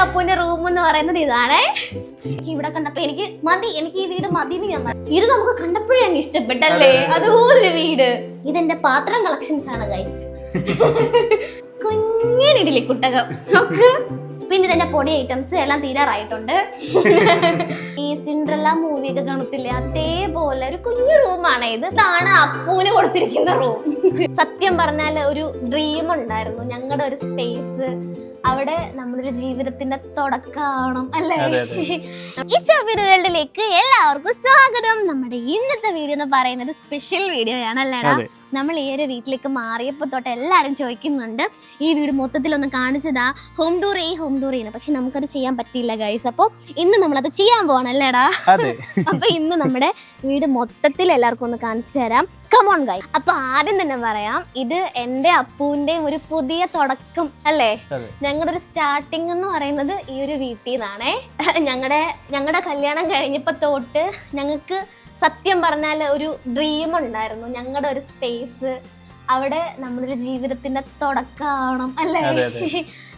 അപ്പൂന്റെ room എന്ന് പറയുന്നത് ഇതാണേ. എനിക്ക് ഇവിടെ കണ്ടപ്പോ എനിക്ക് മതി, എനിക്ക് ഈ വീട് മതി എന്ന് ഞാൻ പറഞ്ഞു. ഇത് നമുക്ക് കണ്ടപ്പോഴേ അങ്ങ് ഇഷ്ടപ്പെട്ടല്ലേ, അതുപോലൊരു വീട്. ഇതെന്റെ പാത്രം കളക്ഷൻസ് ആണ് ഗൈസ്. കുഞ്ഞിനിടില്ലേ കുട്ടകം നോക്ക്. പിന്നെ ഇതിന്റെ പൊടി ഐറ്റംസ് എല്ലാം തീരാറായിട്ടുണ്ട്. ഈ സിൻഡ്രല്ല മൂവിയൊക്കെ കാണത്തില്ലേ, അതേപോലെ ഒരു കുഞ്ഞു റൂമാണ് ഇത്. ഇതാണ് അപ്പൂന് കൊടുത്തിരിക്കുന്ന റൂം. സത്യം പറഞ്ഞാൽ ഒരു ഡ്രീം ഉണ്ടായിരുന്നു, ഞങ്ങളുടെ ഒരു സ്പേസ് അവിടെ നമ്മളൊരു ജീവിതത്തിന്റെ തുടക്കം അല്ലേ. ഈ ചവിട് വേൾഡിലേക്ക് എല്ലാവർക്കും സ്വാഗതം. നമ്മുടെ ഇന്നത്തെ വീഡിയോ എന്ന് പറയുന്നത് സ്പെഷ്യൽ വീഡിയോ ആണല്ലേടാ. നമ്മൾ ഈ ഒരു വീട്ടിലേക്ക് മാറിയപ്പോ തൊട്ട് എല്ലാരും ചോദിക്കുന്നുണ്ട് ഈ വീട് മൊത്തത്തിലൊന്ന് കാണിച്ചതാ, ഹോം ടൂർ ചെയ്യുന്നു. പക്ഷെ നമുക്കത് ചെയ്യാൻ പറ്റിയില്ല ഗൈസ്. അപ്പൊ ഇന്ന് നമ്മളത് ചെയ്യാൻ പോവാണല്ലേടാ. അപ്പൊ ഇന്ന് നമ്മുടെ വീട് മൊത്തത്തിൽ എല്ലാവർക്കും ഒന്ന് കാണിച്ചു തരാം. Come on guys. അപ്പൊ ആദ്യം തന്നെ പറയാം, ഇത് എന്റെ അപ്പൂന്റെ ഒരു പുതിയ തുടക്കം അല്ലേ. ഞങ്ങളുടെ ഒരു സ്റ്റാർട്ടിങ് എന്ന് പറയുന്നത് ഈ ഒരു വീട്ടിൽ നിന്നാണേ. ഞങ്ങളുടെ കല്യാണം കഴിഞ്ഞപ്പോ തൊട്ട് ഞങ്ങൾക്ക് സത്യം പറഞ്ഞാൽ ഒരു ഡ്രീം ഉണ്ടായിരുന്നു, ഞങ്ങളുടെ ഒരു സ്പേസ് അവിടെ നമ്മളൊരു ജീവിതത്തിന്റെ തുടക്കം അല്ലേ.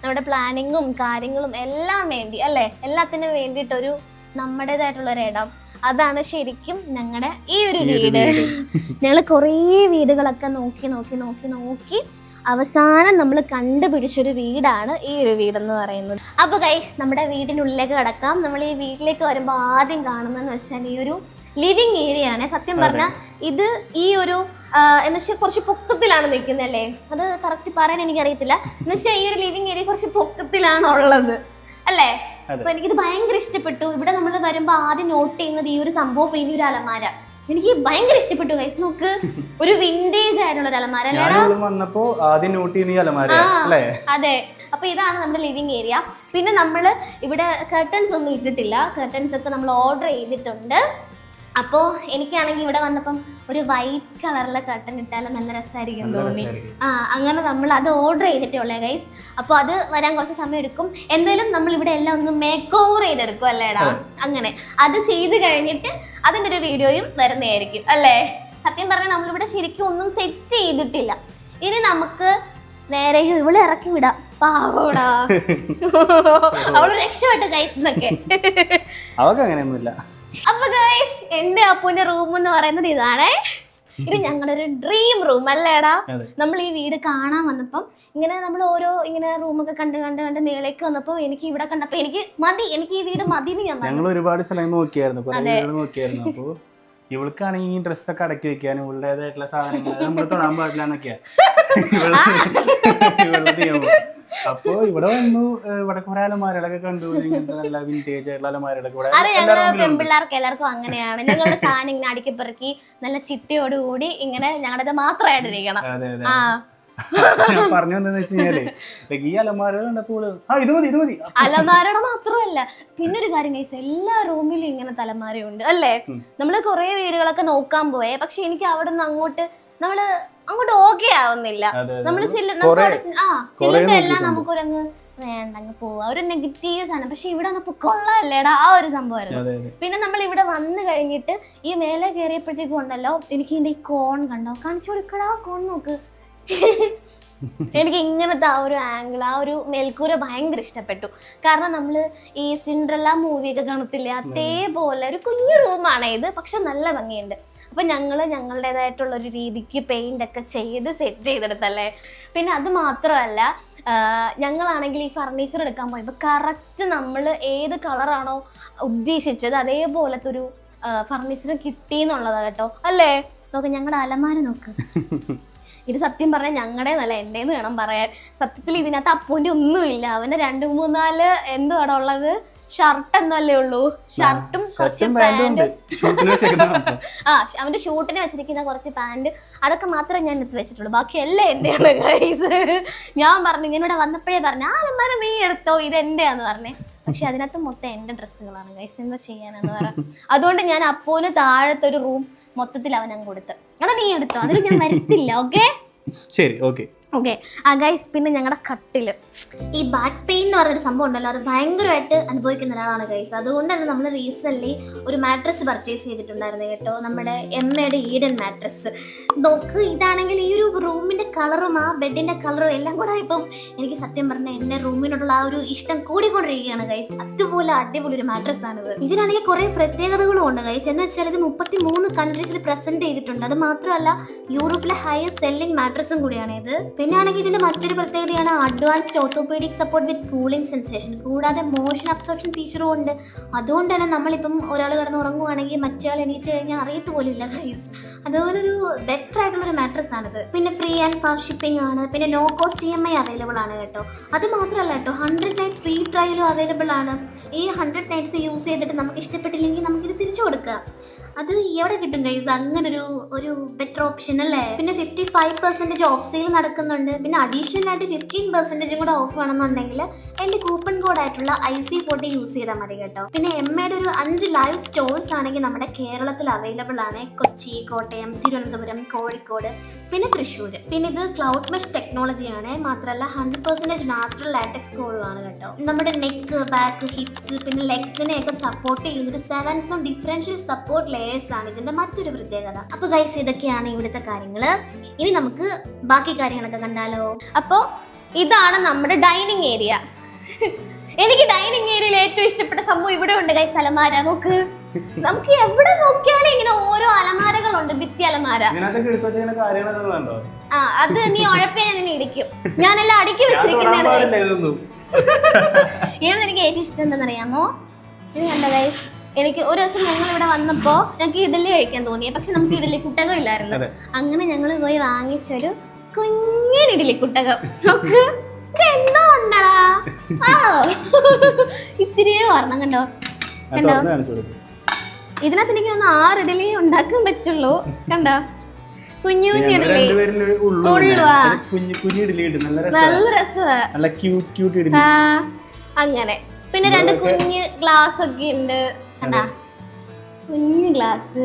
നമ്മുടെ പ്ലാനിങ്ങും കാര്യങ്ങളും എല്ലാം വേണ്ടി അല്ലേ, എല്ലാത്തിനും വേണ്ടിയിട്ടൊരു നമ്മുടേതായിട്ടുള്ള ഒരു ഇടം. അതാണ് ശരിക്കും ഞങ്ങളുടെ ഈ ഒരു വീട്. ഞങ്ങൾ കുറേ വീടുകളൊക്കെ നോക്കി അവസാനം നമ്മൾ കണ്ടുപിടിച്ചൊരു വീടാണ് ഈ ഒരു വീടെന്ന് പറയുന്നത്. അപ്പോൾ ഗൈസ്, നമ്മുടെ വീടിനുള്ളിലേക്ക് കടക്കാം. നമ്മൾ ഈ വീട്ടിലേക്ക് വരുമ്പോൾ ആദ്യം കാണുന്നതെന്ന് വെച്ചാൽ ഈ ഒരു ലിവിങ് ഏരിയ ആണ്. സത്യം പറഞ്ഞാൽ ഇത് ഈ ഒരു എന്ന് വെച്ചാൽ കുറച്ച് പൊക്കത്തിലാണ് നിൽക്കുന്നത് അല്ലേ, അത് കറക്റ്റ് പറയാൻ എനിക്കറിയത്തില്ല. എന്ന് വെച്ചാൽ ഈ ഒരു ലിവിങ് ഏരിയ കുറച്ച് പൊക്കത്തിലാണ് ഉള്ളത് അല്ലേ. അപ്പൊ എനിക്കിത് ഭയങ്കര ഇഷ്ടപ്പെട്ടു. ഇവിടെ നമ്മൾ വരുമ്പോ ആദ്യം നോട്ട് ചെയ്യുന്നത് ഈ ഒരു സംഭവം, പിന്നെ ഒരു അലമാര എനിക്ക് ഭയങ്കര ഇഷ്ടപ്പെട്ടു ഗൈസ്. നോക്ക്, ഒരു വിന്റേജ് ആയിട്ടുള്ള ഒരു അലമാര അല്ലേ. അതെ, അപ്പൊ ഇതാണ് നമ്മുടെ ലിവിങ് ഏരിയ. പിന്നെ നമ്മൾ ഇവിടെ കർട്ടൻസ് ഒന്നും ഇട്ടിട്ടില്ല, കർട്ടൻസ് ഒക്കെ നമ്മൾ ഓർഡർ ചെയ്തിട്ടുണ്ട്. അപ്പോൾ എനിക്കാണെങ്കിൽ ഇവിടെ വന്നപ്പം ഒരു വൈറ്റ് കളറിലെ കർട്ടൻ ഇട്ടാലും നല്ല രസമായിരിക്കും തോന്നി. അങ്ങനെ നമ്മൾ അത് ഓർഡർ ചെയ്തിട്ടേ ഉള്ളേ ഗൈസ്. അപ്പോൾ അത് വരാൻ കുറച്ച് സമയം എടുക്കും. എന്തായാലും നമ്മൾ ഇവിടെ എല്ലാം ഒന്ന് മേക്ക് ഓവർ ചെയ്തെടുക്കും അല്ലേടാ. അങ്ങനെ അത് ചെയ്ത് കഴിഞ്ഞിട്ട് അതിൻ്റെ ഒരു വീഡിയോയും വരുന്നതായിരിക്കും അല്ലേ. സത്യം പറഞ്ഞാൽ നമ്മളിവിടെ ശരിക്കും ഒന്നും സെറ്റ് ചെയ്തിട്ടില്ല. ഇനി നമുക്ക് നേരെ ഇവിടെ ഇറക്കി വിടാം. പാവോടാ, അവള് രക്ഷപ്പെട്ടു ഗൈസ് എന്നൊക്കെ. അവക്ക് അങ്ങനെയൊന്നുമില്ല. അപ്പൊ ഗൈസ്, എന്റെ അപ്പൂന്റെ റൂം എന്ന് പറയുന്നത് ഇതാണേ. ഇത് ഞങ്ങളുടെ ഒരു ഡ്രീം റൂം അല്ലേടാ. നമ്മൾ ഈ വീട് കാണാൻ വന്നപ്പം ഇങ്ങനെ നമ്മൾ ഓരോ ഇങ്ങനെ റൂമൊക്കെ കണ്ട് മേലേക്ക് വന്നപ്പോ എനിക്ക് ഇവിടെ കണ്ടപ്പോ എനിക്ക് മതി, എനിക്ക് ഈ വീട് മതി എന്ന് ഞാൻ പറഞ്ഞു. ഞങ്ങൾ ഒരുപാട് സ്ഥലം നോക്കിയായിരുന്നു. അപ്പൊ ഇവൾക്കാണെങ്കിൽ ഈ ഡ്രസ്സൊക്കെ അടക്കി വെക്കാനും ഇവളുടേതായിട്ടുള്ള സാധനങ്ങൾ നമ്മൾ തൊടാൻ പാടില്ല എന്നൊക്കെയാ ഇവളുടെ നിയമം. അപ്പൊ ഇവിടെ വന്നു, ഇവിടെ കുറെ അലമാരകളൊക്കെ കണ്ടു, നല്ല വിന്റേജ് ആയിട്ടുള്ള അലമാരകളൊക്കെ. പെൺപിള്ളേർക്ക് എല്ലാവർക്കും അങ്ങനെയാണ്. ഞങ്ങളുടെ സാധനം ഇങ്ങനെ അടുക്കി പെറുക്കി നല്ല ചിട്ടയോടുകൂടി ഇങ്ങനെ ഞങ്ങളുടെ മാത്രമായിട്ടിരിക്കണം. ഞാൻ പറഞ്ഞു വന്നതെന്ന് വെച്ച് കഴിഞ്ഞാല് ഈ അലമാര കണ്ടപ്പോൾ ഇത് മതി. അലമാരയുടെ മാത്രമല്ല, പിന്നൊരു കാര്യം ഗൈസ്, എല്ലാ റൂമിലും ഇങ്ങനെ തലമാരയുണ്ട് അല്ലേ. നമ്മള് കുറെ വീടുകളൊക്കെ നോക്കാൻ പോയേ, പക്ഷെ എനിക്ക് അവിടെ നിന്ന് അങ്ങോട്ട് ഓക്കെ ആവുന്നില്ല. നമ്മള് ചില്ലുമ്പോ എല്ലാം നമുക്കൊരങ്ങ് വേണ്ടങ്ങ് പോവാ, ഒരു നെഗറ്റീവ് സാധനം. പക്ഷെ ഇവിടെ വന്നപ്പോ കൊള്ളാല്ലേടാ, ആ ഒരു സംഭവമായിരുന്നു. പിന്നെ നമ്മൾ ഇവിടെ വന്നു കഴിഞ്ഞിട്ട് ഈ മേലെ കയറിയപ്പോഴത്തേക്കും ഉണ്ടല്ലോ, എനിക്ക് ഇതിന്റെ ഈ കോൺ കണ്ടോ, കാണിച്ചു കൊടുക്കടാ കോൺ നോക്ക്. എനിക്ക് ഇങ്ങനത്തെ ആ ഒരു ആംഗിൾ, ആ ഒരു മേൽക്കൂര ഭയങ്കര ഇഷ്ടപ്പെട്ടു. കാരണം നമ്മൾ ഈ സിൻഡ്രല്ല മൂവിയൊക്കെ കാണത്തില്ലേ, അതേപോലെ ഒരു കുഞ്ഞു റൂമാണ് ഇത്, പക്ഷെ നല്ല ഭംഗിയുണ്ട്. അപ്പൊ ഞങ്ങളുടേതായിട്ടുള്ള ഒരു രീതിക്ക് പെയിന്റ് ഒക്കെ ചെയ്ത് സെറ്റ് ചെയ്തെടുത്തല്ലേ. പിന്നെ അത് മാത്രമല്ല, ഞങ്ങളാണെങ്കിൽ ഈ ഫർണിച്ചർ എടുക്കാൻ പോയപ്പോൾ കറക്റ്റ് നമ്മൾ ഏത് കളറാണോ ഉദ്ദേശിച്ചത് അതേപോലത്തെ ഒരു ഫർണിച്ചർ കിട്ടി എന്നുള്ളതാണ് കേട്ടോ അല്ലേ. നോക്ക്, ഞങ്ങളുടെ അലമാര നോക്ക്. ഇത് സത്യം പറഞ്ഞാൽ ഞങ്ങളുടെ നല്ല എൻ്റെന്ന് വേണം പറയാൻ. സത്യത്തിൽ ഇതിനകത്ത് അപ്പൂൻ്റെ ഒന്നുമില്ല. അവന് 2-3-4 എന്തുവാടെ ഉള്ളത്, ഷർട്ട് എന്നല്ലേ ഉള്ളൂ, ഷർട്ടും കുറച്ച് പാൻറ്റും. അവന്റെ ഷൂട്ടിന് വെച്ചിരിക്കുന്ന കുറച്ച് പാൻറ്, അതൊക്കെ മാത്രമേ ഞാൻ എടുത്ത് വെച്ചിട്ടുള്ളൂ. ബാക്കി എല്ലാം എന്റെയാണ് ഗൈസ്. ഞാൻ പറഞ്ഞു, ഇങ്ങനെ ഇവിടെ വന്നപ്പോഴേ പറഞ്ഞു അലമാര നീ എടുത്തോ, ഇത് എന്റെയാന്ന് പറഞ്ഞേ. പക്ഷെ അതിനകത്ത് മൊത്തം എന്റെ ഡ്രസ്സുകളാണ് ഗൈസ്, എന്താ ചെയ്യാനാന്ന് പറ. അതുകൊണ്ട് ഞാൻ അപ്പൂന് താഴത്തെ ഒരു റൂം മൊത്തത്തിൽ അവൻ അങ്ങ് കൊടുത്ത്, അത് നീ എടുത്തോ, അതിൽ ഞാൻ വരത്തില്ല. ഓക്കെ, ശരി, ഓക്കെ. ഓക്കെ ഗൈസ്, പിന്നെ ഞങ്ങളുടെ കട്ടില് ഈ ബാക്ക് പെയിൻ എന്ന് പറഞ്ഞൊരു സംഭവം ഉണ്ടല്ലോ, അത് ഭയങ്കരമായിട്ട് അനുഭവിക്കുന്ന ഒരാളാണ് ഗൈസ്. അതുകൊണ്ട് തന്നെ നമ്മൾ റീസെൻ്റ്ലി ഒരു മാട്രസ് പർച്ചേസ് ചെയ്തിട്ടുണ്ടായിരുന്നു കേട്ടോ, നമ്മുടെ എമ്മയുടെ ഈഡൻ മാട്രസ്. നോക്ക്, ഇതാണെങ്കിൽ ഈ ഒരു റൂമിൻ്റെ കളറും ആ ബെഡിൻ്റെ കളറും എല്ലാം കൂടെ ഇപ്പം എനിക്ക് സത്യം പറഞ്ഞാൽ എൻ്റെ റൂമിനോടുള്ള ആ ഒരു ഇഷ്ടം കൂടിക്കൊണ്ടിരിക്കുകയാണ് ഗൈസ്. അതുപോലെ അടിപൊളി ഒരു മാട്രസ് ആണിത്. ഇതിനാണെങ്കിൽ കുറേ പ്രത്യേകതകളും ഉണ്ട് ഗൈസ്. എന്ന് വെച്ചാൽ ഇത് 33 കൺട്രീസിൽ പ്രസന്റ് ചെയ്തിട്ടുണ്ട്. അത് മാത്രമല്ല യൂറോപ്പിലെ ഹയസ്റ്റ് സെല്ലിംഗ് മാട്രസും കൂടിയാണ് ഇത്. പിന്നെ ആണെങ്കിൽ ഇതിന്റെ മറ്റൊരു പ്രത്യേകതയാണ് അഡ്വാൻസ്ഡ് ഓർത്തോപീഡിക് സപ്പോർട്ട് വിത്ത് കൂളിംഗ് സെൻസേഷൻ. കൂടാതെ മോഷൻ അബ്സോർപ്ഷൻ ഫീച്ചറും ഉണ്ട്. അതുകൊണ്ട് തന്നെ നമ്മളിപ്പം ഒരാൾ കിടന്ന് ഉറങ്ങുവാണെങ്കിൽ മറ്റേ ആൾ എണീറ്റ് കഴിഞ്ഞാൽ അറിയത്ത് പോലും ഇല്ല ഗൈസ്. അതുപോലെ ഒരു ബെറ്റർ ആയിട്ടുള്ളൊരു മാട്രസ് ആണിത്. പിന്നെ ഫ്രീ ആൻഡ് ഫാസ്റ്റ് ഷിപ്പിംഗ് ആണ്. പിന്നെ നോ കോസ്റ്റ് EMI അവൈലബിൾ ആണ് കേട്ടോ. അത് മാത്രമല്ല കേട്ടോ, 100 നൈറ്റ് ഫ്രീ ട്രയലും അവൈലബിൾ ആണ്. ഈ 100 നൈറ്റ്സ് യൂസ് ചെയ്തിട്ട് നമുക്ക് ഇഷ്ടപ്പെട്ടില്ലെങ്കിൽ നമുക്കിത് തിരിച്ചു കൊടുക്കാം. അത് എവിടെ കിട്ടും ഗൈസ് അങ്ങനൊരു ബെറ്റർ ഓപ്ഷൻ അല്ലേ. പിന്നെ 55% ഓഫ് സെയിൽ നടക്കുന്നുണ്ട്. പിന്നെ അഡീഷണൽ ആയിട്ട് 15% കൂടെ ഓഫ് വേണമെന്നുണ്ടെങ്കിൽ എൻ്റെ കൂപ്പൺ കോഡായിട്ടുള്ള IC40 യൂസ് ചെയ്താൽ മതി കേട്ടോ. പിന്നെ എമ്മയുടെ ഒരു 5 ലൈവ് സ്റ്റോഴ്സ് ആണെങ്കിൽ നമ്മുടെ കേരളത്തിൽ അവൈലബിൾ ആണ്. കൊച്ചി, കോട്ടയം, തിരുവനന്തപുരം, കോഴിക്കോട്, പിന്നെ തൃശ്ശൂർ. പിന്നെ ഇത് ക്ലൗഡ് മെഷ് ടെക്നോളജിയാണ്. മാത്രമല്ല 100% നാച്ചുറൽ ലാറ്റക്സ് കോളുമാണ് കേട്ടോ. നമ്മുടെ നെക്ക്, ബാക്ക്, ഹിപ്സ്, പിന്നെ ലെഗ്സിനെയൊക്കെ സപ്പോർട്ട് ചെയ്യുന്നൊരു 7 സോൺ ഡിഫറൻഷ്യൽ സപ്പോർട്ട് ലെയേഴ്സ് ആണ് ഇതിന്റെ മറ്റൊരു പ്രത്യേകത. അപ്പൊ ഗൈസ്, ഇതൊക്കെയാണ് ഇവിടുത്തെ കാര്യങ്ങള്. ഇനി നമുക്ക് ബാക്കി കാര്യങ്ങളൊക്കെ കണ്ടാലോ. അപ്പോ ഇതാണ് നമ്മുടെ ഡൈനിങ് ഏരിയ. എനിക്ക് ഡൈനിങ് ഏരിയയിൽ ഏറ്റവും ഇഷ്ടപ്പെട്ട സംഭവം ഇവിടെ ഉണ്ട് ഗൈസ്, അലമാര. നോക്ക്, നമുക്ക് എവിടെ നോക്കിയാലും ഇങ്ങനെ ഓരോ അലമാരകളുണ്ട്, ഭിത്തി അലമാര. അത് നീ ഉഴപ്പിയാ ഞാൻ ഇടിക്കും. ഞാനെല്ലാം അടുക്കി വെച്ചിരിക്കുന്നതാണ്. ഇതെന്ന് എനിക്ക് ഏറ്റവും ഇഷ്ടം എന്താണെന്നറിയാമോ? ഇത് കണ്ടോ ഗൈസ്, എനിക്ക് ഒരു ദിവസം ഞങ്ങൾ ഇവിടെ വന്നപ്പോ ഞങ്ങൾക്ക് ഇഡലി കഴിക്കാൻ തോന്നിയ, പക്ഷെ നമുക്ക് ഇഡലി കുട്ടകം ഇല്ലായിരുന്നു. അങ്ങനെ ഞങ്ങൾ പോയി വാങ്ങിച്ചൊരു കുഞ്ഞൻ ഇഡലി കുട്ടകം. നോക്ക്, എന്തോ ഉണ്ടടാ, ഇച്ചിരിയേ പറഞ്ഞ കണ്ടോ കണ്ടോ. ഇതിനകത്ത് എനിക്ക് ഒന്ന് 6 ഇഡലി ഉണ്ടാക്കാൻ പറ്റുള്ളൂ. കണ്ടോ, കുഞ്ഞു കുഞ്ഞു ഇഡലി ഉള്ളുവാ, നല്ല രസമാണ്. അങ്ങനെ പിന്നെ 2 കുഞ്ഞ് ഗ്ലാസ് ഒക്കെ ഉണ്ട്. കണ്ടാ, കുഞ്ഞു ഗ്ലാസ്.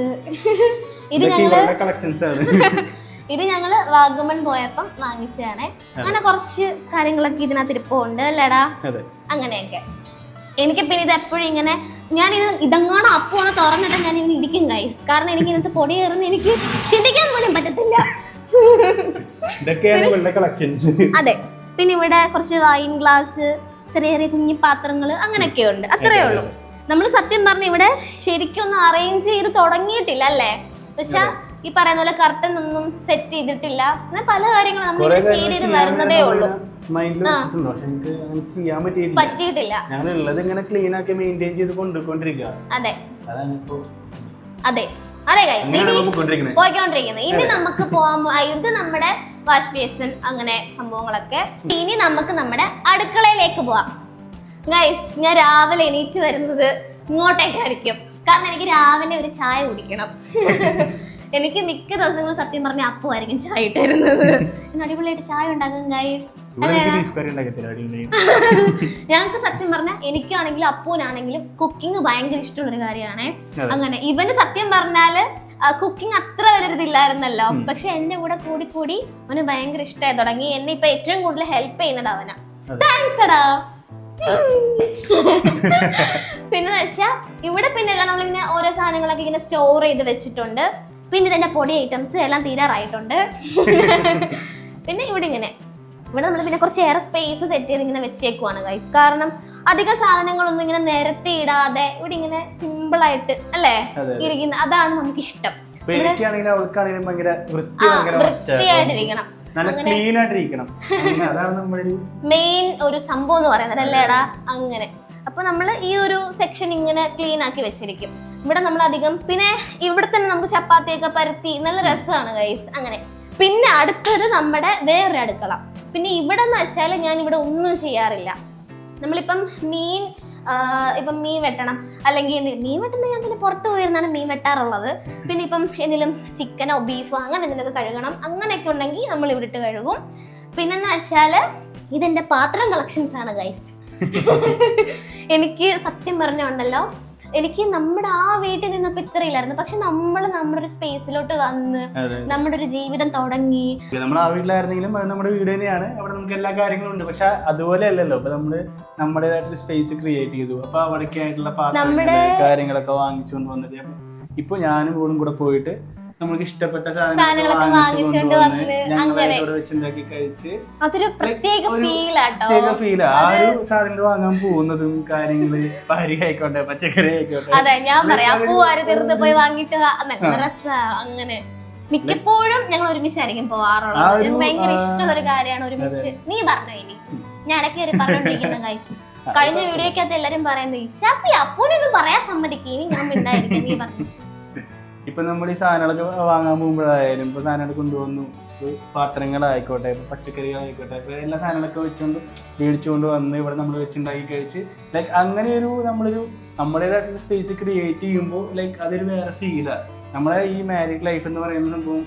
ഇത് ഞങ്ങള് വാഗമൺ പോയപ്പം വാങ്ങിച്ചതാണ്. അങ്ങനെ കുറച്ച് കാര്യങ്ങളൊക്കെ ഇതിനകത്ത് ഇരിപ്പുണ്ട് അല്ലേടാ, അങ്ങനെയൊക്കെ. എനിക്ക് പിന്നെ ഇത് എപ്പോഴും ഇങ്ങനെ ഇതങ്ങാണ് അപ്പോണ് തുറന്നിട്ട് ഞാൻ ഇങ്ങനെ ഇരിക്കും ഗൈസ്. കാരണം എനിക്ക് ഇതിനകത്ത് പൊടി കയറുന്ന എനിക്ക് ചിന്തിക്കാൻ പോലും പറ്റത്തില്ല. അതെ, പിന്നെ ഇവിടെ കുറച്ച് വൈൻ ഗ്ലാസ്, ചെറിയ ചെറിയ കുഞ്ഞി പാത്രങ്ങൾ, അങ്ങനെയൊക്കെ ഉണ്ട്. അത്രയേ ഉള്ളൂ. നമ്മൾ സത്യം പറഞ്ഞ ഇവിടെ ശരിക്കും ഒന്നും അറേഞ്ച് ചെയ്ത് തുടങ്ങിയിട്ടില്ല അല്ലേ. പക്ഷെ ഈ പറയുന്ന പോലെ കർട്ടൻ ഒന്നും സെറ്റ് ചെയ്തിട്ടില്ല. അങ്ങനെ പല കാര്യങ്ങളും നമ്മൾ ചെയ്ത് വരുന്നതേ ഉള്ളൂ. പറ്റിയിട്ടില്ല. അതെ അതെ അതെ പോയിക്കൊണ്ടിരിക്കുന്നത്. ഇനി നമുക്ക് പോകാൻ ഇത് നമ്മുടെ വാഷ് ബേസിൻ, അങ്ങനെ സംഭവങ്ങളൊക്കെ. ഇനി നമുക്ക് നമ്മുടെ അടുക്കളയിലേക്ക് പോവാം ഗൈസ്. ഞാൻ രാവിലെ എണീറ്റ് വരുന്നത് ഇങ്ങോട്ടേക്കായിരിക്കും. കാരണം എനിക്ക് രാവിലെ ഒരു ചായ കുടിക്കണം. എനിക്ക് മിക്ക ദിവസങ്ങളും സത്യം പറഞ്ഞ അപ്പമായിരിക്കും ചായ ഇട്ടിരുന്നത്. അടിപൊളിയായിട്ട് ചായ ഉണ്ടാക്കും ഗൈസ്. ഞങ്ങൾക്ക് സത്യം പറഞ്ഞാൽ എനിക്കാണെങ്കിലും അപ്പൂനാണെങ്കിലും കുക്കിംഗ് ഭയങ്കര ഇഷ്ടമുള്ളൊരു കാര്യമാണ്. അങ്ങനെ ഇവന് സത്യം പറഞ്ഞാല് കുക്കിംഗ് അത്ര വലുതില്ലായിരുന്നല്ലോ. പക്ഷെ എന്റെ കൂടെ കൂടി കൂടി അവന് ഭയങ്കര ഇഷ്ടമായി തുടങ്ങി. എന്നെ ഇപ്പൊ ഏറ്റവും കൂടുതൽ ഹെൽപ്പ് ചെയ്യുന്നത് അവനാ. താങ്ക്സ് എടാ. പിന്നെ വെച്ചാ ഇവിടെ പിന്നെ നമ്മളിങ്ങനെ ഓരോ സാധനങ്ങളൊക്കെ ഇങ്ങനെ സ്റ്റോർ ചെയ്ത് വെച്ചിട്ടുണ്ട്. പിന്നെ ഇതിന്റെ പൊടി ഐറ്റംസ് എല്ലാം തീരാറായിട്ടുണ്ട്. പിന്നെ ഇവിടെ നമ്മൾ പിന്നെ കുറച്ച് ഏറെ സ്പേസ് സെറ്റ് ചെയ്ത് ഇങ്ങനെ വെച്ചേക്കുവാണ് ഗൈസ്. കാരണം അധിക സാധനങ്ങളൊന്നും ഇങ്ങനെ നിരത്തി ഇടാതെ ഇവിടെ ഇങ്ങനെ സിമ്പിൾ ആയിട്ട് അല്ലേ ഇരിക്കുന്ന, അതാണ് നമുക്ക് ഇഷ്ടം. വൃത്തിയായിട്ടിരിക്കണം, മെയിൻ ഒരു സംഭവം എന്ന് പറയുന്നത് അല്ലേടാ. അങ്ങനെ അപ്പൊ നമ്മൾ ഈ ഒരു സെക്ഷൻ ഇങ്ങനെ ക്ലീൻ ആക്കി വെച്ചിരിക്കും. ഇവിടെ നമ്മൾ അധികം പിന്നെ ഇവിടെ തന്നെ നമുക്ക് ചപ്പാത്തിയൊക്കെ പരത്തി നല്ല രസമാണ് ഗൈസ്. അങ്ങനെ പിന്നെ അടുത്തത് നമ്മുടെ വേറൊരു അടുക്കള. പിന്നെ ഇവിടെ എന്ന് വെച്ചാൽ ഞാൻ ഇവിടെ ഒന്നും ചെയ്യാറില്ല. നമ്മളിപ്പം മീൻ വെട്ടണം, അല്ലെങ്കിൽ മീൻ വെട്ടുന്ന ഞാൻ പിന്നെ പുറത്ത് പോയിരുന്നാണ് മീൻ വെട്ടാറുള്ളത്. പിന്നെ ഇപ്പം എന്തെങ്കിലും ചിക്കനോ ബീഫോ അങ്ങനെ എന്തെങ്കിലുമൊക്കെ കഴുകണം, അങ്ങനെയൊക്കെ ഉണ്ടെങ്കിൽ നമ്മൾ ഇവിടെ ഇട്ട് കഴുകും. പിന്നെന്ന് വെച്ചാൽ ഇതെന്റെ പാത്രം കളക്ഷൻസ് ആണ് ഗൈസ്. എനിക്ക് സത്യം പറഞ്ഞുണ്ടല്ലോ എനിക്ക് നമ്മുടെ ആ വീട്ടിൽ നിന്നപ്പോ ഇത്രയില്ലായിരുന്നു. പക്ഷെ നമ്മുടെ ഒരു സ്പേസിലോട്ട് വന്ന് നമ്മുടെ ഒരു ജീവിതം തുടങ്ങി. നമ്മൾ ആ വീട്ടിലായിരുന്നെങ്കിലും അത് നമ്മുടെ വീട് തന്നെയാണ്. അവിടെ നമുക്ക് എല്ലാ കാര്യങ്ങളും ഉണ്ട്. പക്ഷെ അതുപോലെ അല്ലല്ലോ. അപ്പൊ നമ്മള് നമ്മുടേതായിട്ടൊരു സ്പേസ് ക്രിയേറ്റ് ചെയ്തു. അപ്പൊ അവിടേക്കായിട്ടുള്ള പാത്രങ്ങള് കാര്യങ്ങളൊക്കെ വാങ്ങിച്ചുകൊണ്ട് വന്നിട്ട് ഇപ്പൊ ഞാനും ഇവളും കൂടെ പോയിട്ട് നമുക്ക് ഇഷ്ടപ്പെട്ട സാധനങ്ങളൊക്കെ വാങ്ങിച്ചുകൊണ്ട് വന്ന് ഞങ്ങളായിട്ട് വെച്ചുണ്ടാക്കി കഴിച്ച് അതൊരു പ്രത്യേക ഫീലാ. ആ ഒരു സാധനങ്ങൾ വാങ്ങാൻ പോകുന്നതും കാര്യങ്ങള് പാരി ആയിക്കോട്ടെ പച്ചക്കറി ആയിക്കോട്ടെ. അതെ, ഞാൻ പറയാം പൂവാര് തീർത്ത് പോയി വാങ്ങിട്ട് നല്ല രസാ. അങ്ങനെ മിക്കപ്പോഴും ഞങ്ങൾ ഒരുമിച്ചായിരിക്കും പോവാറുള്ളത്. ഭയങ്കര ഇഷ്ടമുള്ള ഒരു കാര്യമാണ് ഒരുമിച്ച്. നീ പറഞ്ഞോ ഇനി ഞാൻ ഇടയ്ക്ക് പറഞ്ഞോണ്ടിരിക്കുന്ന കാര്യം. കഴിഞ്ഞ വീഡിയോക്കകത്ത് എല്ലാരും പറയുന്നത് ചപ്പി അപ്പൂനൊന്നും പറയാൻ സമ്മതിക്കും. ഇനി ഞാൻ മിണ്ടായിരിക്കും. നീ പറഞ്ഞു. ഇപ്പൊ നമ്മൾ ഈ സാധനങ്ങളൊക്കെ വാങ്ങാൻ പോകുമ്പോഴായാലും ഇപ്പൊ സാധനങ്ങൾ കൊണ്ടുവന്നു, പാത്രങ്ങളായിക്കോട്ടെ, ഇപ്പൊ പച്ചക്കറികളായിക്കോട്ടെ, ഇപ്പൊ എല്ലാ സാധനങ്ങളൊക്കെ വെച്ചുകൊണ്ട് മേടിച്ചുകൊണ്ട് വന്ന് ഇവിടെ നമ്മൾ വെച്ചുണ്ടാക്കി കഴിച്ച് ലൈക്ക് അങ്ങനെ ഒരു നമ്മുടേതായിട്ടുള്ള സ്പേസ് ക്രിയേറ്റ് ചെയ്യുമ്പോൾ ലൈക്ക് അതൊരു വേറെ ഫീലാണ്. നമ്മളെ ഈ മാരീഡ് ലൈഫ് എന്ന് പറയുന്ന സംഭവം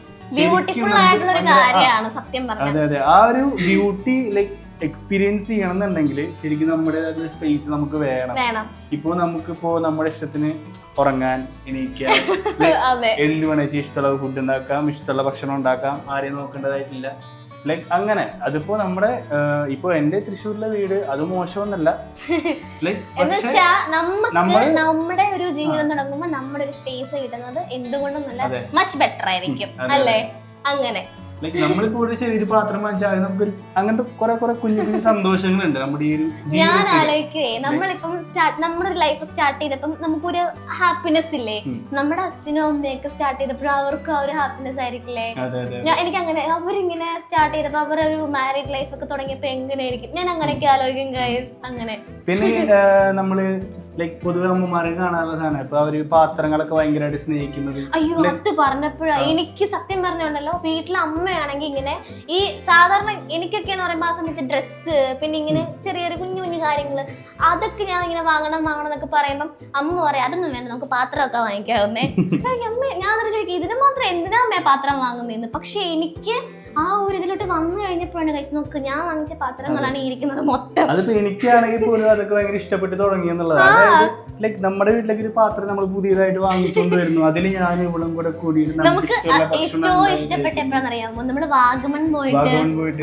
അതെ അതെ ആ ഒരു ബ്യൂട്ടി ലൈക്ക് എക്സ്പീരിയൻസ് ചെയ്യണം എന്നുണ്ടെങ്കിൽ ശരിക്കും നമ്മുടേതായിട്ടുള്ള സ്പേസ് നമുക്ക് വേണം. ഇപ്പൊ നമുക്കിപ്പോ നമ്മുടെ ഇഷ്ടത്തിന് ഉറങ്ങാൻ, എണീക്കാൻ, എന്ത് വേണമെങ്കിൽ ഇഷ്ടമുള്ള ഫുഡ് ഉണ്ടാക്കാം, ഇഷ്ടമുള്ള ഭക്ഷണം ഉണ്ടാക്കാം, ആരെയും നോക്കേണ്ടതായിട്ടില്ല. ലൈക്ക് അങ്ങനെ അതിപ്പോ നമ്മുടെ ഇപ്പൊ എന്റെ തൃശ്ശൂരിലെ വീട് അത് മോശമൊന്നല്ല. നമ്മുടെ ഒരു ജീവിതം തുടങ്ങുമ്പോ നമ്മുടെ ഒരു സ്പേസ് കിട്ടുന്നത് എന്തുകൊണ്ടും നല്ല മച്ച് ബെറ്റർ ആയിരിക്കും അല്ലേ? അങ്ങനെ ലൈക്ക് നമ്മളിപ്പോ ഒരു ചെറിയൊരു പാത്രം വാങ്ങിച്ചാൽ നമുക്ക് അങ്ങനത്തെ കുറെ കുഞ്ഞു കുഞ്ഞു സന്തോഷങ്ങളുണ്ട് നമ്മുടെ ഈ ഒരു. ഞാൻ ആലോചിക്കുവേ, നമ്മളിപ്പം നമ്മുടെ ഒരു ലൈഫ് സ്റ്റാർട്ട് ചെയ്തപ്പം നമുക്കൊരു ഹാപ്പിനെസ് ഇല്ലേ? നമ്മുടെ അച്ഛനും അമ്മയൊക്കെ സ്റ്റാർട്ട് ചെയ്തപ്പോഴും അവർക്ക് ആ ഒരു ഹാപ്പിനെസ് ആയിരിക്കില്ലേ? എനിക്ക് അങ്ങനെ അവരിങ്ങനെ സ്റ്റാർട്ട് ചെയ്തപ്പോ അവരൊരു മാരീഡ് ലൈഫ് ഒക്കെ തുടങ്ങിയപ്പോ എങ്ങനെയായിരിക്കും ഞാൻ അങ്ങനെയൊക്കെ ആലോചിക്കും. അങ്ങനെ പിന്നെ നമ്മള് ലൈക്ക് പൊതുവെ അമ്മമാരെ കാണാനുള്ള സാധനം ഇപ്പൊ അവര് പാത്രങ്ങളൊക്കെ ഭയങ്കരമായിട്ട് സ്നേഹിക്കുന്നത്. അയ്യോ, അത് പറഞ്ഞപ്പോഴാ എനിക്ക് സത്യം പറഞ്ഞുണ്ടല്ലോ, വീട്ടിലെ അമ്മയാണെങ്കിൽ ഇങ്ങനെ ഈ സാധാരണ എനിക്കൊക്കെ എന്ന് പറയുമ്പോ ആ സമയത്ത് ഡ്രസ്സ്, പിന്നെ ഇങ്ങനെ ചെറിയൊരു കുഞ്ഞു കുഞ്ഞു കാര്യങ്ങള് അതൊക്കെ ഞാൻ ഇങ്ങനെ വാങ്ങണം എന്നൊക്കെ പറയുമ്പം അമ്മ പറയാം അതൊന്നും വേണ്ട, നമുക്ക് പാത്രമൊക്കെ വാങ്ങിക്കാവുന്നേ. അമ്മ ഞാൻ ചോദിക്കും ഇതിന് മാത്രം എന്തിനാ അമ്മ പാത്രം വാങ്ങുന്നതെന്ന്. പക്ഷെ എനിക്ക് ആ ഒരു ഇതിലോട്ട് വന്നു കഴിഞ്ഞപ്പോഴാണ് കഴിച്ച് നോക്ക് ഞാൻ വാങ്ങിച്ച പാത്രങ്ങളാണ് ഇരിക്കുന്നത് മൊത്തം. അതിപ്പോ എനിക്കാണെങ്കിൽ പോലും അതൊക്കെ ഭയങ്കര ഇഷ്ടപ്പെട്ട് തുടങ്ങി എന്നുള്ളതാണ്. ലൈക്ക് നമ്മുടെ വീട്ടിലേക്ക് ഒരു പാത്രം നമ്മൾ പുതിയതായിട്ട് വാങ്ങിച്ചുകൊണ്ട് വരുന്നു, അതിൽ ഞാൻ ഇവളും കൂടെ കൂടിയിട്ട് നമുക്ക് ഏറ്റവും ഇഷ്ടപ്പെട്ട എപ്പോഴാണെന്നറിയാമോ? നമ്മള് വാഗമൺ പോയിട്ട്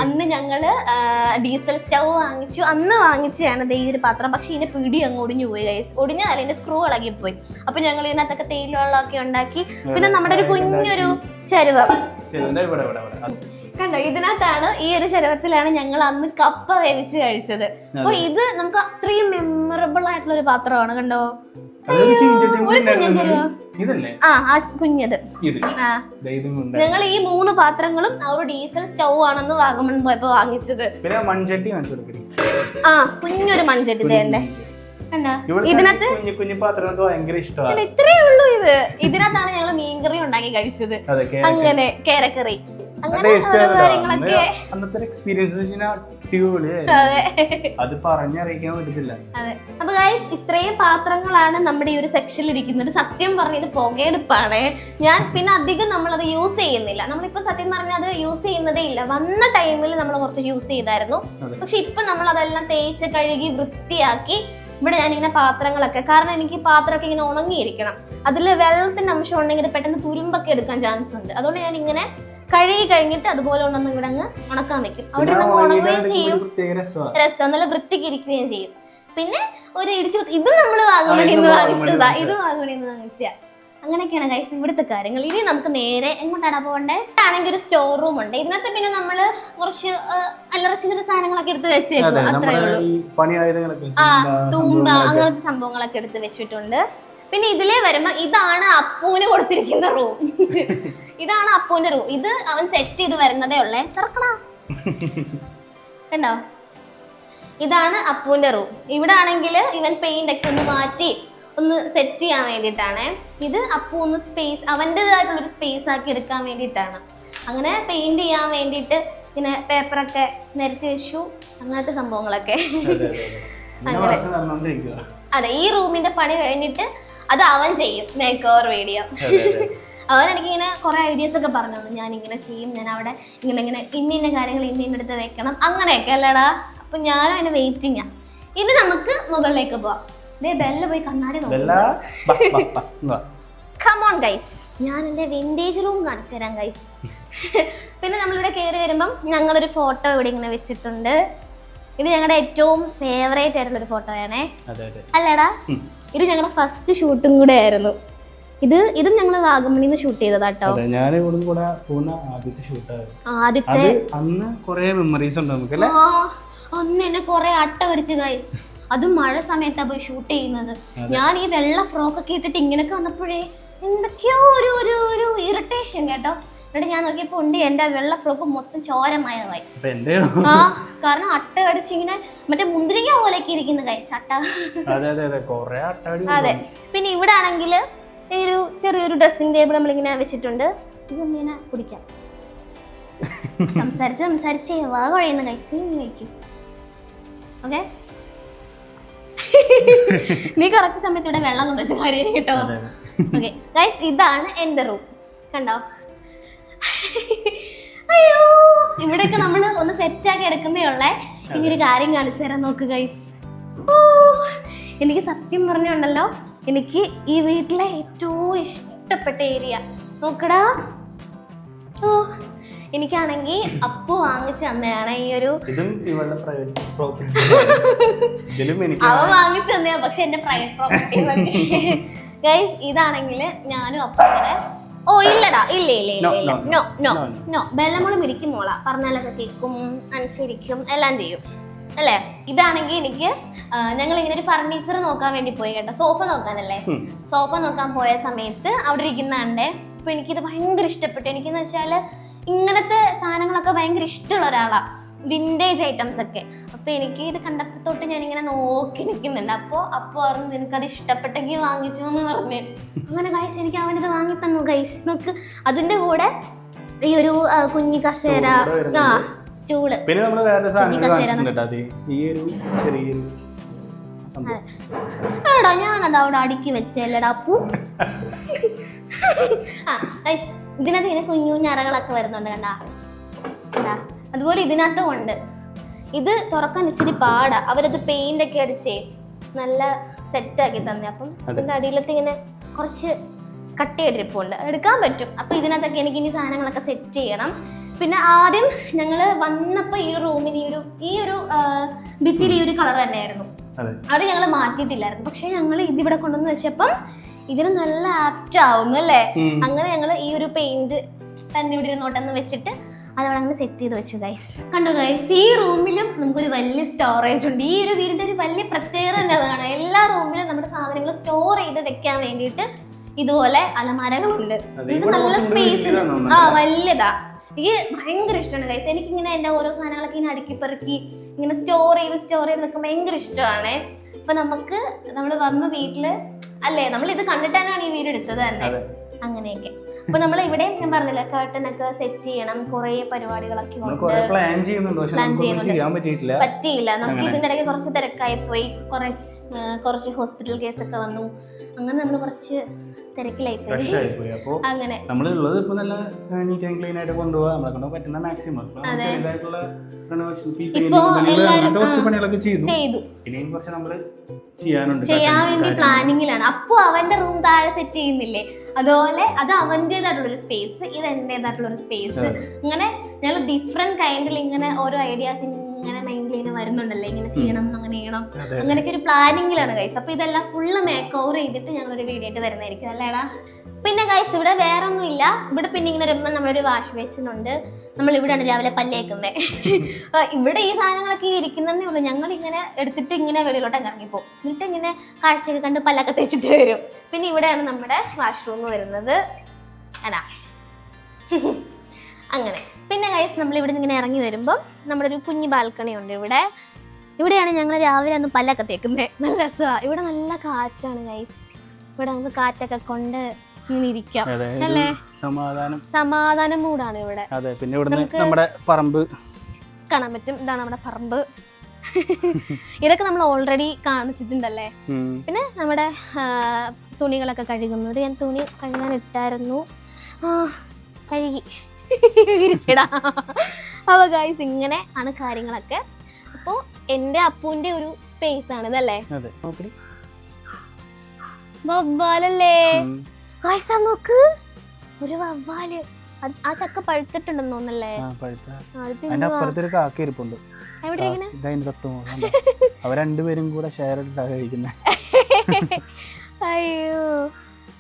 അന്ന് ഞങ്ങള് ഡീസൽ സ്റ്റൗ വാങ്ങിച്ചു. അന്ന് വാങ്ങിച്ചാണ് ഈ ഒരു പാത്രം. പക്ഷെ ഇതിന്റെ പിടി അങ്ങ് ഒടിഞ്ഞു പോയി ഗൈസ്. ഒടിഞ്ഞാൽ അതിന്റെ സ്ക്രൂ ഇളകിപ്പോയി. അപ്പൊ ഞങ്ങൾ ഇതിനകത്തൊക്കെ തേയില വെള്ളമൊക്കെ ഉണ്ടാക്കി. പിന്നെ നമ്മുടെ ഒരു കുഞ്ഞൊരു ചരുവം കണ്ടോ, ഇതിനകത്താണ് ഈ ഒരു ചരുവത്തിലാണ് ഞങ്ങൾ അന്ന് കപ്പ വേവിച്ച് കഴിച്ചത്. അപ്പൊ ഇത് നമുക്ക് അത്രയും മെമ്മറബിൾ ആയിട്ടുള്ള ഒരു പാത്രമാണ്. കണ്ടോ, ഒരു കുഞ്ഞൻ ചരുവം. ആ കുഞ്ഞത്. ഞങ്ങൾ ഈ 3 പാത്രങ്ങളും ആ ഒരു ഡീസൽ സ്റ്റൗ ആണെന്ന് വാഗമൺ പോയപ്പോ വാങ്ങിച്ചത്. ആ കുഞ്ഞൊരു മൺചട്ടി തേണ്ടേ. ഇതിനകത്ത് ഇത്രേ ഉള്ളൂ. ഇതിനകത്താണ് ഞങ്ങൾ മീൻകറി ഉണ്ടാക്കി കഴിച്ചത്. അങ്ങനെ കേരക്കറി കാര്യങ്ങളൊക്കെ. അത് പറഞ്ഞറിയിക്കാൻ പറ്റത്തില്ല. അതെ. അപ്പൊ ഗൈസ് ഇത്രയും പാത്രങ്ങളാണ് നമ്മുടെ ഈ ഒരു സെക്ഷനിൽ ഇരിക്കുന്നത്. സത്യം പറഞ്ഞത് പുകയെടുപ്പാണ്. ഞാൻ പിന്നെ അധികം നമ്മളത് യൂസ് ചെയ്യുന്നില്ല. നമ്മളിപ്പോ സത്യം പറഞ്ഞാൽ അത് യൂസ് ചെയ്യുന്നതേ ഇല്ല. വന്ന ടൈമിൽ നമ്മൾ കുറച്ച് യൂസ് ചെയ്തായിരുന്നു. പക്ഷെ ഇപ്പൊ നമ്മൾ അതെല്ലാം തേച്ച് കഴുകി വൃത്തിയാക്കി ഇവിടെ ഞാനിങ്ങനെ പാത്രങ്ങളൊക്കെ, കാരണം എനിക്ക് പാത്രമൊക്കെ ഇങ്ങനെ ഉണങ്ങിയിരിക്കണം. അതിൽ വെള്ളത്തിന്റെ അംശം ഉണ്ടെങ്കിൽ പെട്ടെന്ന് തുരുമ്പൊക്കെ എടുക്കാൻ ചാൻസ് ഉണ്ട്. അതുകൊണ്ട് ഞാൻ ഇങ്ങനെ കഴുകി കഴിഞ്ഞിട്ട് അതുപോലെ ഉണ്ടെന്ന് ഇവിടെ അങ്ങ് ഉണക്കാൻ വെക്കും. അവിടെ ഉണങ്ങുകയും ചെയ്യും, രസം നല്ല വൃത്തിക്ക് ഇരിക്കുകയും ചെയ്യും. പിന്നെ ഒരു ഇത് നമ്മൾ വാഗമണിന്ന് വാങ്ങിച്ചതാ, ഇത് വാഗമണിന്ന് വാങ്ങിച്ച. അങ്ങനെയൊക്കെയാണ് ഗൈസ് ഇവിടുത്തെ കാര്യങ്ങൾ. ഇനി നമുക്ക് നേരെ എങ്ങോട്ടാണ് പോകണ്ടേ? ആണെങ്കിൽ ഒരു സ്റ്റോർ റൂം ഉണ്ട്. ഇതിനകത്ത് പിന്നെ നമ്മള് കുറച്ച് അല്ലറച്ചിലൊരു സാധനങ്ങളൊക്കെ എടുത്ത് വെച്ചേക്കും. അത്രേ ഉള്ളൂ. തൂമ്പ അങ്ങനത്തെ സംഭവങ്ങളൊക്കെ എടുത്ത് വെച്ചിട്ടുണ്ട്. പിന്നെ ഇതിലേ വരുമ്പോ ഇതാണ് അപ്പൂന് കൊടുത്തിരിക്കുന്ന റൂം. ഇതാണ് അപ്പൂന്റെ റൂം. ഇത് അവൻ സെറ്റ് ചെയ്ത് വരുന്നതേ ഉള്ളേ. തുറക്കണോ? കണ്ടോ, ഇതാണ് അപ്പൂന്റെ റൂം. ഇവിടെ ആണെങ്കിൽ ഇവൻ പെയിന്റ് ഒക്കെ ഒന്ന് മാറ്റി ഒന്ന് സെറ്റ് ചെയ്യാൻ വേണ്ടിയിട്ടാണ്. ഇത് അപ്പു ഒന്ന് സ്പേസ് അവൻ്റെതായിട്ടുള്ളൊരു സ്പേസ് ആക്കി എടുക്കാൻ വേണ്ടിയിട്ടാണ്. അങ്ങനെ പെയിന്റ് ചെയ്യാൻ വേണ്ടിയിട്ട് ഇങ്ങനെ പേപ്പറൊക്കെ നിരത്തി വെച്ചു, അങ്ങനത്തെ സംഭവങ്ങളൊക്കെ. അങ്ങനെ അതെ, ഈ റൂമിന്റെ പണി കഴിഞ്ഞിട്ട് അത് അവൻ ചെയ്യും, മേക്ക് ഓവർ വീഡിയോ. അവൻ എനിക്കിങ്ങനെ കുറെ ഐഡിയാസ് ഒക്കെ പറഞ്ഞു തന്നു. ഞാൻ ഇങ്ങനെ ചെയ്യും, ഞാൻ അവിടെ ഇങ്ങനെ ഇന്ന കാര്യങ്ങൾ ഇന്ന അടുത്ത് വെക്കണം, അങ്ങനെയൊക്കെ അല്ലടാ. അപ്പൊ ഞാനും അതിന് വെയിറ്റിംഗാ. ഇനി നമുക്ക് മുകളിലേക്ക് പോവാം. ബെല്ല പോയി കണ്ണാടി ബെല്ല, കം ഓൺ ഗൈസ്, ഞാൻ എൻ്റെ വിൻറ്റേജ് റൂം കാണിച്ചു തരാം ഗൈസ്. പിന്നെ നമ്മളിവിടെ കയറി വരുമ്പം ഞങ്ങളൊരു ഫോട്ടോ ഇവിടെ ഇങ്ങനെ വെച്ചിട്ടുണ്ട്. ഇത് ഞങ്ങളുടെ ഏറ്റവും ഫേവറേറ്റ് ആയിട്ടുള്ളൊരു ഫോട്ടോയാണേ, അല്ലേടാ? ഇത് ഞങ്ങളുടെ ഫസ്റ്റ് ഷൂട്ടും കൂടെ ആയിരുന്നു. ഇതും ഞങ്ങൾ വാഗമണിന്ന് ഷൂട്ട് ചെയ്തതാട്ടോ. ആദ്യത്തെ അന്ന് കുറേ മെമ്മറീസ് ഉണ്ട് നമുക്ക് അല്ലേ? അന്ന് എന്നെ കുറെ അട്ട പിടിച്ചു ഗൈസ്. അതും മഴ സമയത്താ പോയി ഷൂട്ട് ചെയ്യുന്നത്. ഞാൻ ഈ വെള്ള ഫ്രോക്കൊക്കെ ഇട്ടിട്ട് ഇങ്ങനെയൊക്കെ വന്നപ്പോഴേ എന്തൊക്കെയോ ഒരു ഇറിറ്റേഷൻ കേട്ടോ. എന്നിട്ട് ഞാൻ നോക്കിയപ്പോ ഉണ്ട് എന്റെ വെള്ള ഫ്രോക്ക് മൊത്തം ചോരമയമായി. കാരണം അട്ട കടിച്ച് ഇങ്ങനെ മറ്റേ മുന്തിരിങ്ങ പോലെയൊക്കെ ഇരിക്കുന്നു ഗൈസ് അട്ട. അതെ. പിന്നെ ഇവിടെ ആണെങ്കിൽ ഈ ഒരു ചെറിയൊരു ഡ്രസ്സിംഗ് ടേബിൾ നമ്മളിങ്ങനെ വെച്ചിട്ടുണ്ട്. ഇങ്ങനെ കുടിക്കാം. സംസാരിച്ച് വാ കഴിയുന്ന ഗൈസ് കഴിക്കും. ഓക്കെ, നീ കറക്റ്റ് സമയത്ത് ഇവിടെ വെള്ളം കൊണ്ടുവച്ച കാര്യം കേട്ടോ. ഓക്കെ ഗൈസ്, ഇതാണ് എന്റെ റൂം. കണ്ടോ? അയ്യോ, ഇവിടെയൊക്കെ നമ്മൾ ഒന്ന് സെറ്റാക്കി എടുക്കുന്നേ ഉള്ളേ. ഇനി ഒരു കാര്യം കാണിച്ചു തരാൻ നോക്ക് ഗൈസ്. ഓ, എനിക്ക് സത്യം പറഞ്ഞുണ്ടല്ലോ, എനിക്ക് ഈ വീട്ടിലെ ഏറ്റവും ഇഷ്ടപ്പെട്ട ഏരിയ നോക്കടാ. ഓ, എനിക്കാണെങ്കിൽ അപ്പു വാങ്ങിച്ചു തന്നെയാണ് ഈ ഒരു, അവൻ വാങ്ങിച്ചു തന്നെയാ, പക്ഷെ എന്റെ പ്രൈവറ്റ് പ്രോപ്പർട്ടി ഗൈസ്. ഇതാണെങ്കിൽ ഞാനും അപ്പു ഇങ്ങനെ, ഓ ഇല്ലടാ, ഇല്ല നോ ബെല്ലമോള് മിടിക്കും മോള, പറഞ്ഞാലൊക്കെ കേൾക്കും, അനുസരിക്കും, എല്ലാം ചെയ്യും അല്ലേ? ഇതാണെങ്കിൽ എനിക്ക് ഞങ്ങൾ ഇങ്ങനെ ഒരു ഫർണിച്ചർ നോക്കാൻ വേണ്ടി പോയി കേട്ടോ, സോഫ നോക്കാനല്ലേ. സോഫ നോക്കാൻ പോയ സമയത്ത് അവിടെ ഇരിക്കുന്നുണ്ടേ. അപ്പൊ എനിക്കിത് ഭയങ്കര ഇഷ്ടപ്പെട്ടു. എനിക്കെന്ന് വെച്ചാൽ ഇങ്ങനത്തെ സാധനങ്ങളൊക്കെ ഭയങ്കര ഇഷ്ടമുള്ള ഒരാളാ, വിന്റേജ് ഐറ്റംസ് ഒക്കെ. അപ്പൊ എനിക്ക് ഇത് കണ്ടപ്പോൾ തൊട്ട് ഞാനിങ്ങനെ നോക്കി നിൽക്കുന്നുണ്ട്. അപ്പോൾ പറഞ്ഞു നിനക്കത് ഇഷ്ടപ്പെട്ടെങ്കിൽ വാങ്ങിച്ചു എന്ന് പറഞ്ഞു. അങ്ങനെ ഗൈസ് എനിക്ക് അവനിത് വാങ്ങി തന്നു ഗൈസ്. നോക്ക്, അതിന്റെ കൂടെ ഈ ഒരു കുഞ്ഞി കസേര, സ്റ്റൂള്, പിന്നെ നമ്മൾ വേറെ സാധനങ്ങൾ ഈ ഒരു ചെറിയൊരു സംഭവം. എടാ ഞാനത് അവിടെ അടുക്കി വെച്ചല്ലേടാ അപ്പു. ഇതിനകത്ത് ഇങ്ങനെ കുഞ്ഞു ഞറകളൊക്കെ വരുന്നുണ്ട് കണ്ടാ. അതുപോലെ ഇതിനകത്തും ഉണ്ട്. ഇത് തുറക്കാൻ ഇച്ചിരി പാടാ, അവരത് പെയിന്റ് ഒക്കെ അടിച്ചേ നല്ല സെറ്റാക്കി തന്നെ. അപ്പം ഇതിന്റെ അടിയിലത്ത് ഇങ്ങനെ കുറച്ച് കട്ടിയായിട്ടിരിപ്പുണ്ട്, എടുക്കാൻ പറ്റും. അപ്പൊ ഇതിനകത്തൊക്കെ എനിക്ക് ഇനി സാധനങ്ങളൊക്കെ സെറ്റ് ചെയ്യണം. പിന്നെ ആദ്യം ഞങ്ങൾ വന്നപ്പോൾ ഈ റൂമിന് ഈ ഒരു ഭിത്തിയിൽ ഈ ഒരു കളർ തന്നെയായിരുന്നു. അത് ഞങ്ങൾ മാറ്റിയിട്ടില്ലായിരുന്നു. പക്ഷെ ഞങ്ങൾ ഇതിവിടെ കൊണ്ടുവന്ന് വെച്ചപ്പം ഇതിന് നല്ല ആപ്റ്റ് ആവുന്നു അല്ലേ? അങ്ങനെ ഞങ്ങൾ ഈ ഒരു പെയിന്റ് തന്നെ ഇവിടെ ഇരുന്നോട്ടെന്ന് വെച്ചിട്ട് അതവിടെ അങ്ങനെ സെറ്റ് ചെയ്ത് വെച്ചു ഗൈസ്. കണ്ടോ ഗൈസ്, ഈ റൂമിലും നമുക്കൊരു വലിയ സ്റ്റോറേജ് ഉണ്ട്. ഈ ഒരു വീടിന്റെ ഒരു വലിയ പ്രത്യേകത തന്നെ അതാണ്. എല്ലാ റൂമിലും നമ്മുടെ സാധനങ്ങൾ സ്റ്റോർ ചെയ്ത് വെക്കാൻ വേണ്ടിയിട്ട് ഇതുപോലെ അലമാരകളുണ്ട്. ഇത് നല്ല സ്പേസ് ഉണ്ട്, വലുതാ. എനിക്ക് ഭയങ്കര ഇഷ്ടമാണ് ഗൈസ്. എനിക്കിങ്ങനെ എൻ്റെ ഓരോ സാധനങ്ങളൊക്കെ ഇങ്ങനെ അടുക്കി പെറുക്കി ഇങ്ങനെ സ്റ്റോർ ചെയ്ത് നിൽക്കാൻ ഭയങ്കര ഇഷ്ടമാണ്. അപ്പൊ നമ്മൾ വന്ന വീട്ടില് അല്ലേ, നമ്മൾ ഇത് കണ്ടിട്ടാണ് ഈ വീട് എടുത്തത് തന്നെ. അങ്ങനെയൊക്കെ. അപ്പൊ നമ്മൾ ഇവിടെ ഞാൻ പറഞ്ഞില്ല, കർട്ടൻ ഒക്കെ സെറ്റ് ചെയ്യണം, കുറെ പരിപാടികളൊക്കെ പറ്റിയില്ല. നമുക്ക് ഇതിന്റെ ഇടയ്ക്ക് കുറച്ച് തിരക്കായി പോയി, കുറച്ച് ഹോസ്പിറ്റൽ കേസൊക്കെ വന്നു. അങ്ങനെ നമ്മൾ കുറച്ച് തിരക്കിലായി പോയി. അങ്ങനെ നമ്മളുള്ളത് ഇപ്പൊ നല്ല നീറ്റ് ആൻഡ് ക്ലീൻ ആയിട്ട് കൊണ്ടുപോകാൻ നമ്മളെ കൊണ്ട് പറ്റുന്ന മാക്സിമം പണികളൊക്കെ ചെയ്തു. ഇനിയും കുറച്ച് നമ്മള് ചെയ്യാൻ വേണ്ടി പ്ലാനിങ്ങിലാണ്. അപ്പൊ അവന്റെ റൂം താഴെ സെറ്റ് ചെയ്യുന്നില്ലേ, അതുപോലെ അത് അവന്റേതായിട്ടുള്ളൊരു സ്പേസ്, ഇത് എന്റേതായിട്ടുള്ളൊരു സ്പേസ്. അങ്ങനെ ഞങ്ങൾ ഡിഫറെന്റ് കൈൻഡിൽ ഇങ്ങനെ ഓരോ ഐഡിയാസ് ഇങ്ങനെ മൈൻഡിൽ ഇങ്ങനെ വരുന്നുണ്ടല്ലേ, ഇങ്ങനെ ചെയ്യണം, അങ്ങനെ ചെയ്യണം, അങ്ങനെയൊക്കെ ഒരു പ്ലാനിങ്ങിലാണ് ഗൈസ്. അപ്പൊ ഇതെല്ലാം ഫുള്ള് മേക്ക് ഓവർ ചെയ്തിട്ട് ഞങ്ങളൊരു വീഡിയോ ആയിട്ട് വരുന്നതായിരിക്കും അല്ലേടാ. പിന്നെ ഗൈസ് ഇവിടെ വേറെ ഒന്നും ഇല്ല. ഇവിടെ പിന്നെ ഇങ്ങനെ വരുമ്പോൾ നമ്മളൊരു വാഷ് ബേസിൻ ഉണ്ട്. നമ്മൾ ഇവിടെയാണ് രാവിലെ പല്ലേക്കുന്നത്. ഇവിടെ ഈ സാധനങ്ങളൊക്കെ ഇരിക്കുന്നതേ ഉള്ളൂ. ഞങ്ങളിങ്ങനെ എടുത്തിട്ട് ഇങ്ങനെ വെളിയിലോട്ട് ഇറങ്ങിപ്പോവും. എന്നിട്ട് ഇങ്ങനെ കാഴ്ചയൊക്കെ കണ്ട് പല്ലൊക്കെ തേച്ചിട്ട് വരും. പിന്നെ ഇവിടെയാണ് നമ്മുടെ വാഷ്റൂം വരുന്നത്. അതാ അങ്ങനെ. പിന്നെ ഗൈസ് നമ്മൾ ഇവിടെ നിന്ന് ഇങ്ങനെ ഇറങ്ങി വരുമ്പോൾ നമ്മുടെ ഒരു കുഞ്ഞു ബാൽക്കണി ഉണ്ട്. ഇവിടെയാണ് ഞങ്ങൾ രാവിലെ ഒന്ന് പല്ലൊക്കെ തേക്കുന്നത്. നല്ല രസമാണ്. ഇവിടെ നല്ല കാറ്റാണ് ഗൈസ്. ഇവിടെ നമുക്ക് കാറ്റൊക്കെ കൊണ്ട് ഇങ്ങനെ ഇരിക്കാം അല്ലേ, സമാധാനം മൂടാണ് ഇവിടെ. പിന്നെ ഇവിടെ നമ്മുടെ പറമ്പ് കാണാൻ പറ്റും. ഇതാണ് നമ്മുടെ പറമ്പ്. ഇതൊക്കെ നമ്മൾ ഓൾറെഡി കാണിച്ചിട്ടുണ്ടല്ലേ. പിന്നെ നമ്മുടെ തുണികളൊക്കെ കഴുകുന്നത്, ഞാൻ തുണി കഴുകാൻ ഇട്ടായിരുന്നു, കഴുകി വിരിച്ചിടാ. അപ്പോൾ ഗൈസ് ഇങ്ങനെ ആണ് കാര്യങ്ങളൊക്കെ. അപ്പോൾ എൻ്റെ അപ്പൂൻ്റെ ഒരു സ്പേസ് ആണ് ഇതല്ലേ. വവ്വാലല്ലേ ഗയ്സ് നോക്ക് ഒരു വവ്വാല് ആ ചക്ക പഴുത്തിട്ടുണ്ടെന്ന് തോന്നല്ലേ അതിന്റെ അപ്പുറത്തൊരു കാക്ക ഇരിപ്പുണ്ട് എവിടെ അവർ രണ്ടുപേരും കൂടെ ഷെയർ എടുത്താ കഴിക്കുന്നത്. അയ്യോ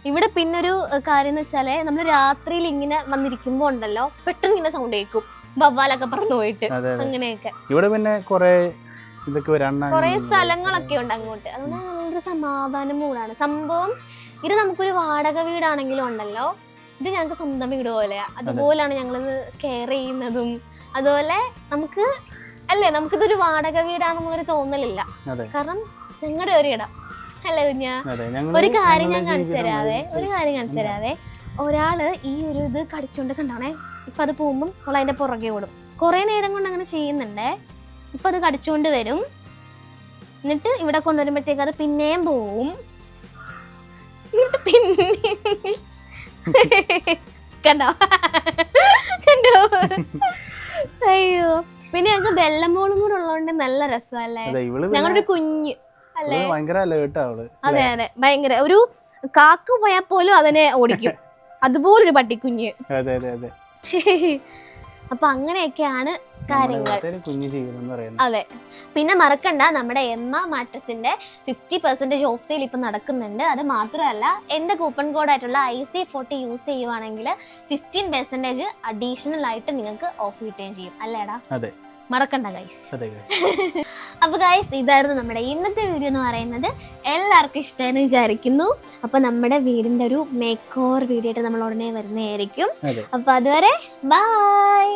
ഇവിടെ പിന്നൊരു കാര്യം എന്ന് വെച്ചാല് നമ്മള് രാത്രിയിൽ ഇങ്ങനെ വന്നിരിക്കുമ്പോ ഉണ്ടല്ലോ പെട്ടെന്ന് ഇങ്ങനെ സൗണ്ട് കേൾക്കും വവ്വാലൊക്കെ പറന്നു പോയിട്ട് അങ്ങനെയൊക്കെ. ഇവിടെ പിന്നെ കൊറേ ഇതൊക്കെ കൊറേ സ്ഥലങ്ങളൊക്കെ ഉണ്ട് അങ്ങോട്ട്, അതുകൊണ്ട് നല്ലൊരു സമാധാനം മൂടാണ് സംഭവം. ഇത് നമുക്കൊരു വാടക വീടാണെങ്കിലും ഉണ്ടല്ലോ, ഇത് ഞങ്ങൾക്ക് സ്വന്തം വീട് പോലെയാ. അതുപോലാണ് ഞങ്ങളിത് കെയർ ചെയ്യുന്നതും. അതുപോലെ നമുക്ക് അല്ലേ നമുക്കിതൊരു വാടക വീടാണെന്നൊരു തോന്നലില്ല, കാരണം ഞങ്ങളുടെ ഒരു ഇടം അല്ലേ കുഞ്ഞാ. ഒരു കാര്യം ഞാൻ കാണിച്ചു തരാവേ, ഒരാള് ഈ ഒരു ഇത് കടിച്ചോണ്ട് കണ്ടാണേ, ഇപ്പൊ അത് പോകുമ്പം അവൾ അതിന്റെ പുറകെ ഓടും. കുറെ നേരം കൊണ്ട് അങ്ങനെ ചെയ്യുന്നുണ്ടേ. ഇപ്പൊ അത് കടിച്ചോണ്ട് വരും, എന്നിട്ട് ഇവിടെ കൊണ്ടുവരുമ്പോഴത്തേക്ക് അത് പിന്നെയും പോവും, എന്നിട്ട് പിന്നെ കണ്ടോ കണ്ടോ. അയ്യോ പിന്നെ ഞങ്ങൾക്ക് വെള്ളമോളും കൂടെ ഉള്ളതുകൊണ്ട് നല്ല രസമല്ലേ, ഞങ്ങളൊരു കുഞ്ഞ് അല്ലേ. അതെ അതെ ഭയങ്കര ഒരു കാക്ക പോയാൽ പോലും അതിനെ ഓടിക്കും, അതുപോലൊരു പട്ടിക്കുഞ്ഞ്. അപ്പൊ അങ്ങനെയൊക്കെയാണ് കാര്യങ്ങൾ. അതെ പിന്നെ മറക്കണ്ട, നമ്മുടെ എമ്മ മാട്രസിന്റെ 50% ഓഫ് സെയിൽ ഇപ്പൊ നടക്കുന്നുണ്ട്. അത് മാത്രമല്ല എന്റെ കൂപ്പൺ കോഡായിട്ടുള്ള IC40 യൂസ് ചെയ്യുവാണെങ്കിൽ 15% അഡീഷണൽ ആയിട്ട് നിങ്ങൾക്ക് ഓഫ് കിട്ടുകയും ചെയ്യും അല്ലേടാ. മറക്കണ്ട ഗൈസ്. അപ്പൊ ഗൈസ് ഇതായിരുന്നു നമ്മുടെ ഇന്നത്തെ വീഡിയോ എന്ന് പറയുന്നത്. എല്ലാവർക്കും ഇഷ്ടമെന്ന് വിചാരിക്കുന്നു. അപ്പൊ നമ്മുടെ വീടിന്റെ ഒരു മേക്ക് ഓവർ വീഡിയോ ആയിട്ട് നമ്മൾ ഉടനെ വരുന്നതായിരിക്കും. അപ്പൊ അതുവരെ ബൈ.